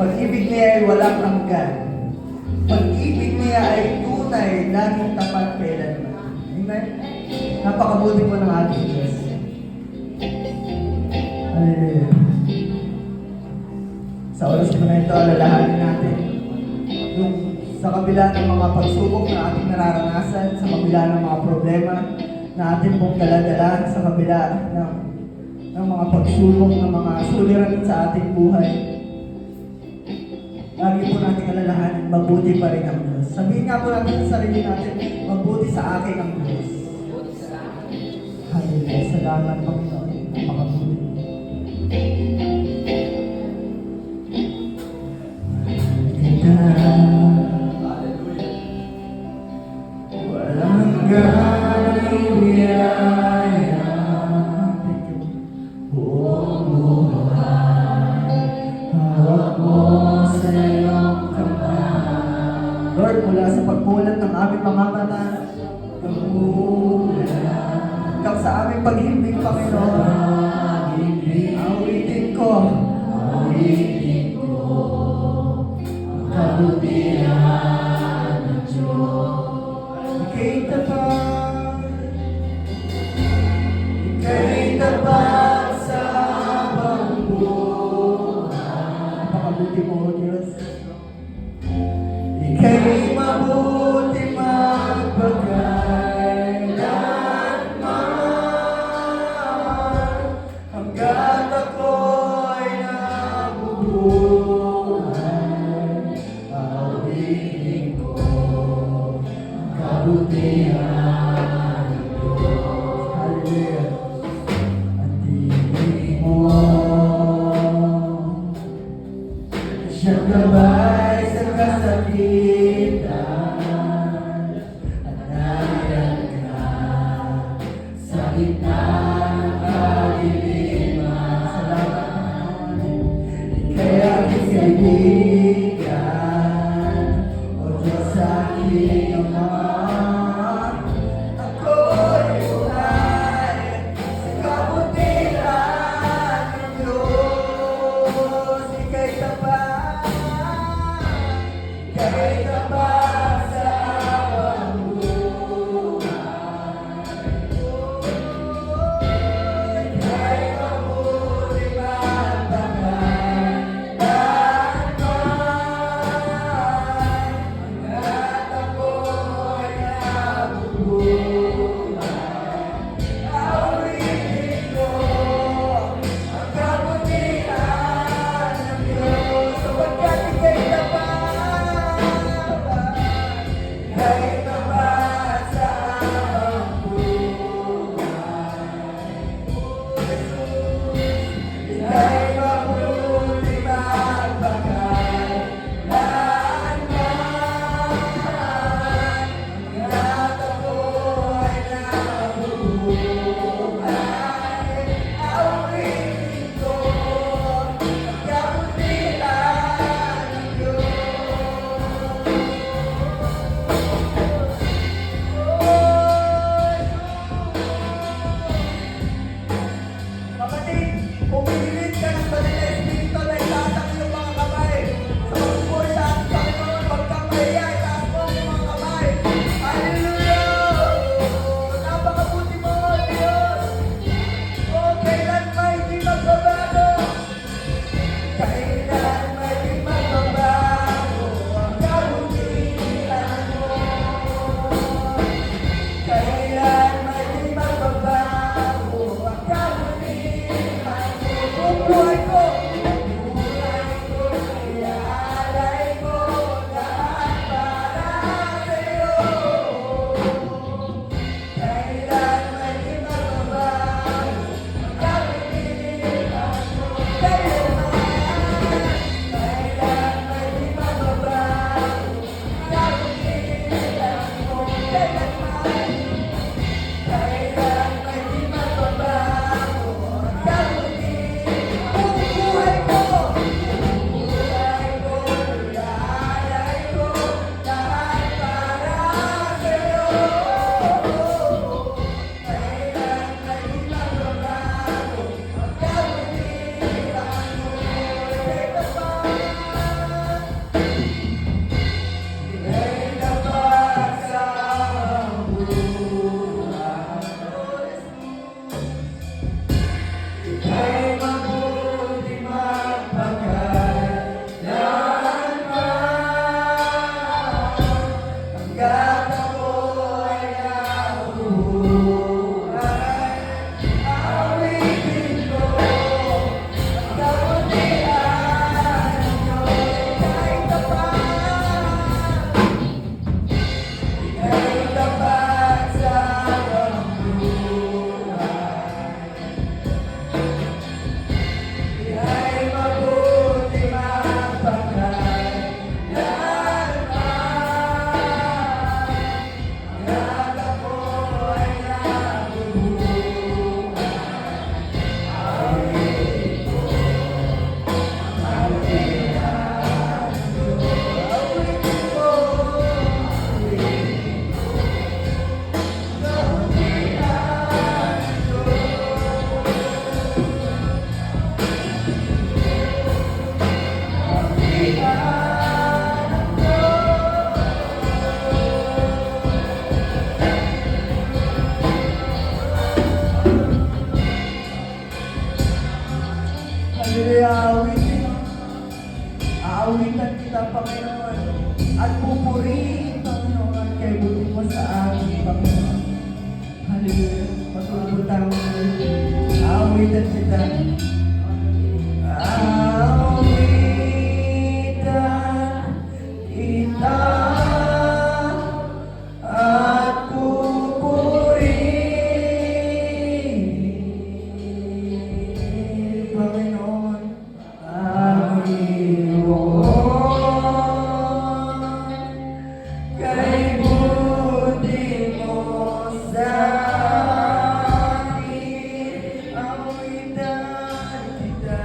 Pag-ibig niya ay walang hanggan. Pag-ibig niya ay tunay, laging tapat kailanman. Amen? Napakabuti po ng ating Diyos. Hallelujah. Sa oras po na ito, alalahanin natin yung sa kabila ng mga pagsubok na ating nararanasan, sa kabila ng mga problema na ating pong daladala, sa kabila ng mga pagsubok, ng mga suliranin sa ating buhay. Lagi po natin alalahanin, mabuti pa rin ang Diyos. Sabihin nga po natin sa sarili natin, mabuti sa akin ang Diyos. Hallelujah. Salamat, Panginoon. Makabuti. Walang galing biyaya, buong buhay, hawak mo sa iyong kamay. Lord, mula sa pagmulat ng aming mga mata, hanggang sa aming pag-ibig, Panginoon, awitin ko kabutihan ng Diyos. Ika'y tapat sa habang buhay. Napakabuti mo, O Diyos. Ika'y mabuti magpagkailanman, hanggat ako'y nabubuhay. Awitin ko kabutihan ng Diyos. Hallelujah. Ang tinig mo, siyang gabay sa kasakitan, at nariyan ka sa gitna ng kadiliman. Salamat, ika'y aking kaibigan, O Diyos sa aking Ama. Ako'y buhay sa kabutihan ng Diyos. Ika'y tapat Hallelujah, aawitan kita, Panginoon. At pupurihin, Panginoon, kay buti mo sa amin, Panginoon. Hallelujah. Patuloy tayo. Aawitan kita. Aawitan kita. At pupurihin, Panginoon, ang iyong kay buti mo sa akin. Awitan kita.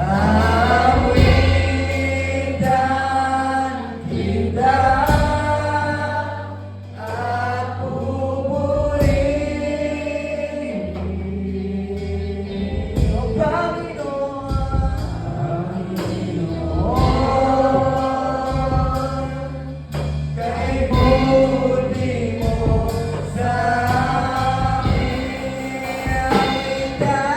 Awitan kita. At pupurihin, O Panginoon, kay buti mo sa amin. Awitan kita.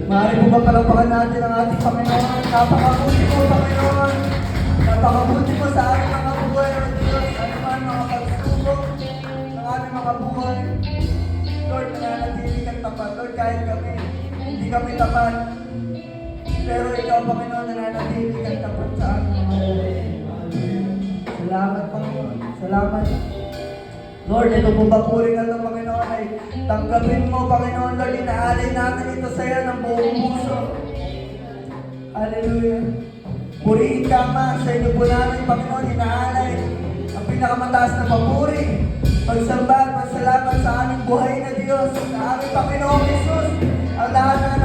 Maaari po ba palapakan natin ang ating Panginoon? Napakabuti mo, Panginoon. Napakabuti mo sa ating mga buhay ng Diyos. Ano man mga pagsubok, mga buhay. Lord, nananatili kang tapat. Lord, kahit kami, hindi kami tapat. Pero ikaw, Panginoon, nananatili kang tapat sa aming mga buhay. Salamat, Panginoon. Salamat. Lord, ito po papuri ka ng Panginoon ay tanggapin mo, Panginoon. Lord, inaalay natin ito sa iyo ng buong puso. Hallelujah. Purihin ka, Ama. Sa inyo po namin, Panginoon, inaalay ang pinakamataas na papuri. Pagsamba at pasalamat sa aming buhay na Diyos, sa aming Panginoong Jesus. Ang lahat ng